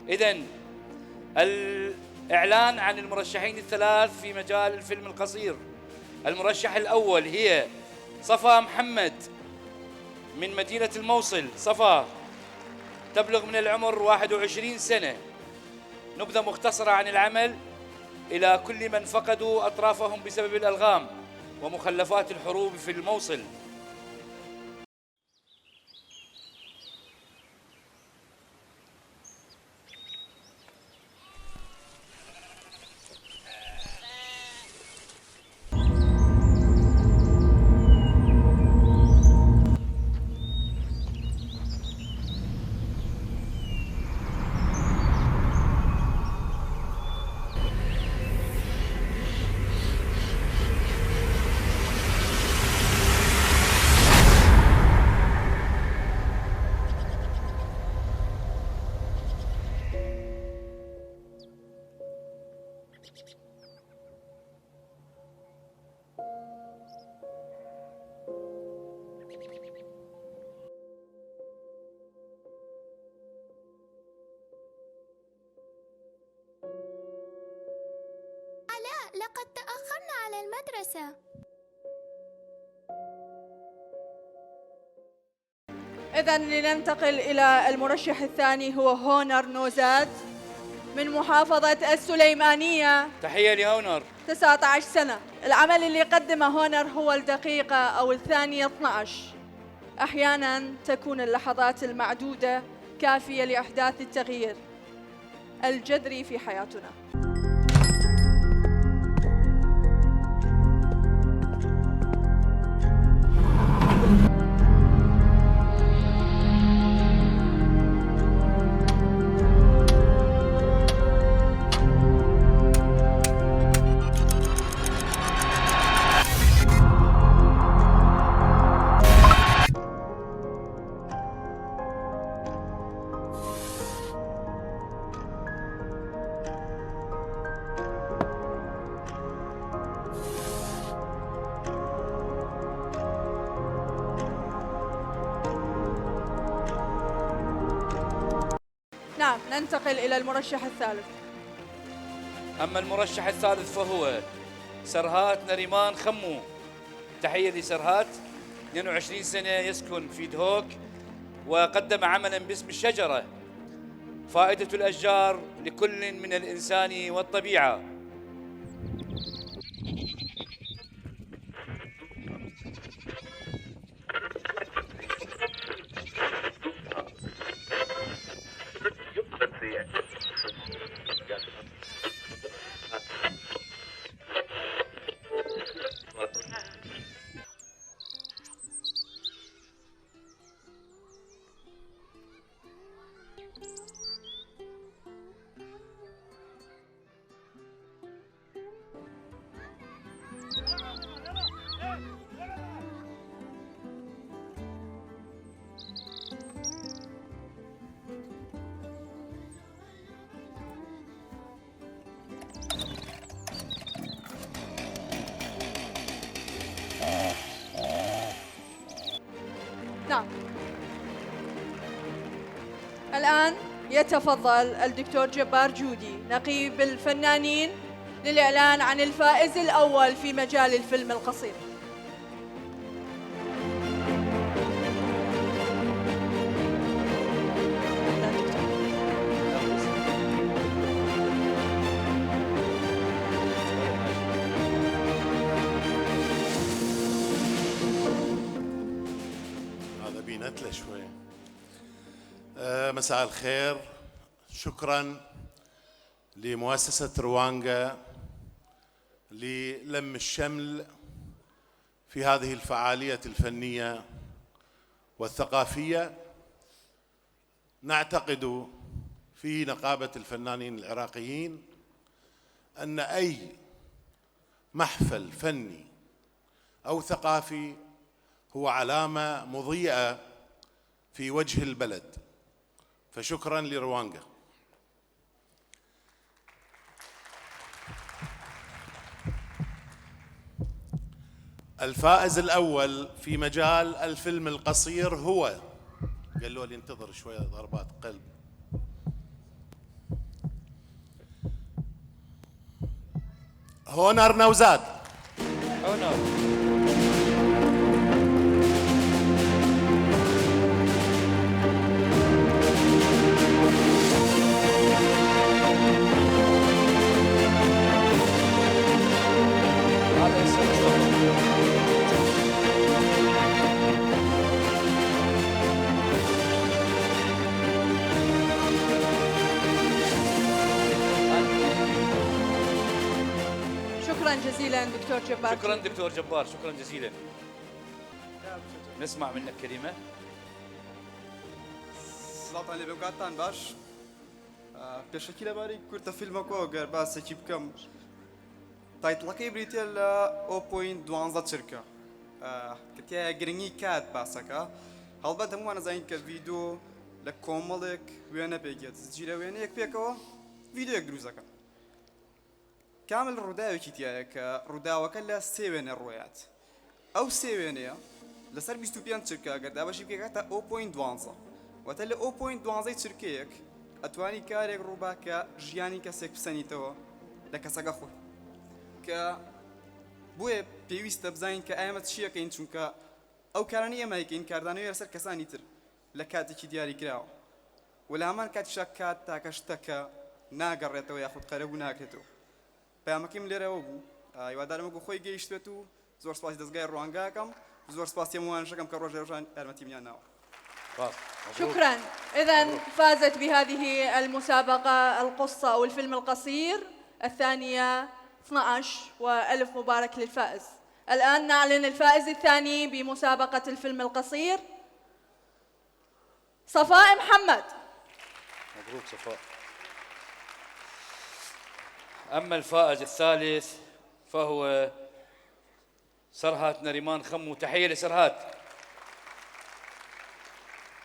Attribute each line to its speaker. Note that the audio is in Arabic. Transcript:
Speaker 1: إذن الإعلان عن المرشحين الثلاث في مجال الفيلم القصير. المرشح الأول هي صفا محمد من مدينة الموصل. صفا تبلغ من العمر 21 سنة. نبذة مختصرة عن العمل: إلى كل من فقدوا أطرافهم بسبب الألغام ومخلفات الحروب في الموصل.
Speaker 2: لقد تأخرنا على المدرسة.
Speaker 3: إذن لننتقل إلى المرشح الثاني، هو هونر نوزاد من محافظة السليمانية.
Speaker 1: تحية لهونر.
Speaker 3: 19 سنة. العمل اللي قدمه هونر هو الدقيقة أو الثانية 12. أحياناً تكون اللحظات المعدودة كافية لإحداث التغيير الجذري في حياتنا. نعم، ننتقل إلى المرشح الثالث.
Speaker 1: أما المرشح الثالث فهو سرهات نريمان خمو. تحية لسرهات، 22 سنة، يسكن في دهوك، وقدم عملاً باسم الشجرة. فائدة الأشجار لكل من الإنسان والطبيعة.
Speaker 3: نعم، الآن يتفضل الدكتور جبار جودي نقيب الفنانين للإعلان عن الفائز الأول في مجال الفيلم القصير.
Speaker 4: هذا بينتله شوي. مساء الخير. شكرا لمؤسسة روانجا للم الشمل في هذه الفعالية الفنية والثقافية. نعتقد في نقابة الفنانين العراقيين أن أي محفل فني أو ثقافي هو علامة مضيئة في وجه البلد، فشكرا لروانجا. الفائز الأول في مجال الفيلم القصير هو، قالوا لي انتظر شوية ضربات قلب، هونر نوزاد.
Speaker 1: هونر. هذا اسم مصطفى.
Speaker 3: شكرا جزيلا دكتور جبار.
Speaker 1: شكرا دكتور جبار، شكرا جزيلا. نسمع منك كلمة.
Speaker 5: سڵاتان لێ بێکاتان باش پێشەکی لەباری کورتە فیلمەکەەوە گەر باسێکی بکەم تایتڵەکەی بریتە لە 0.12 چرکە کەتیایە گرنگی کات باسەکە هەڵبەت هەمووان نەزانین کە ڤیدۆ لە کۆمەڵێک وێنە پێکێت جیرە وێنەیەک پێکەوە ڤیدۆیەک دروستەکە کامل ڕووداوێکی تایە کە ڕووداوەکە لە سێ وێنە ڕۆیات ئەو سێ وێنەیە لەسەر 25 چرکە گەر دابەشی بکەکاتە 0.12 واتە لە 0.12 چرکەیەک ئەتوانی کارێک ڕووبا کە ژیانی کەسێک بسەنیتەوە لە کەسەکە خۆی کە بۆیە پێویستە بزانین کە ئەمە چیەکەین چونکە ئەو کارانی ئەمەیەکەین کاردانەوەی لەسەر کەسانی تر لە کاتێکی دیاری کراوە و لە هەمان کاتیشە کات تاکە شتەکە ناگەڕێتەوە یاخود قەرەبوو ناکرێتەوە پەیامەکەیم لێرەوە بوو هیوادارم بۆ خۆی گەیشتێت و زۆر سپاسی دەستگای ڕوانگاکەم زۆر سپاسی هەمووانشەکەم کە ڕۆژێ ڕۆژان یارمەتیمیان ناوە.
Speaker 3: شكرا. إذن فازت بهذه المسابقة القصة أو الفيلم القصير الثانية 12 وألف مبارك للفائز. الآن نعلن الفائز الثاني بمسابقة الفيلم القصير صفاء محمد.
Speaker 1: مبروك صفاء. أما الفائز الثالث فهو سرهات نريمان خمو. تحية لسرهات.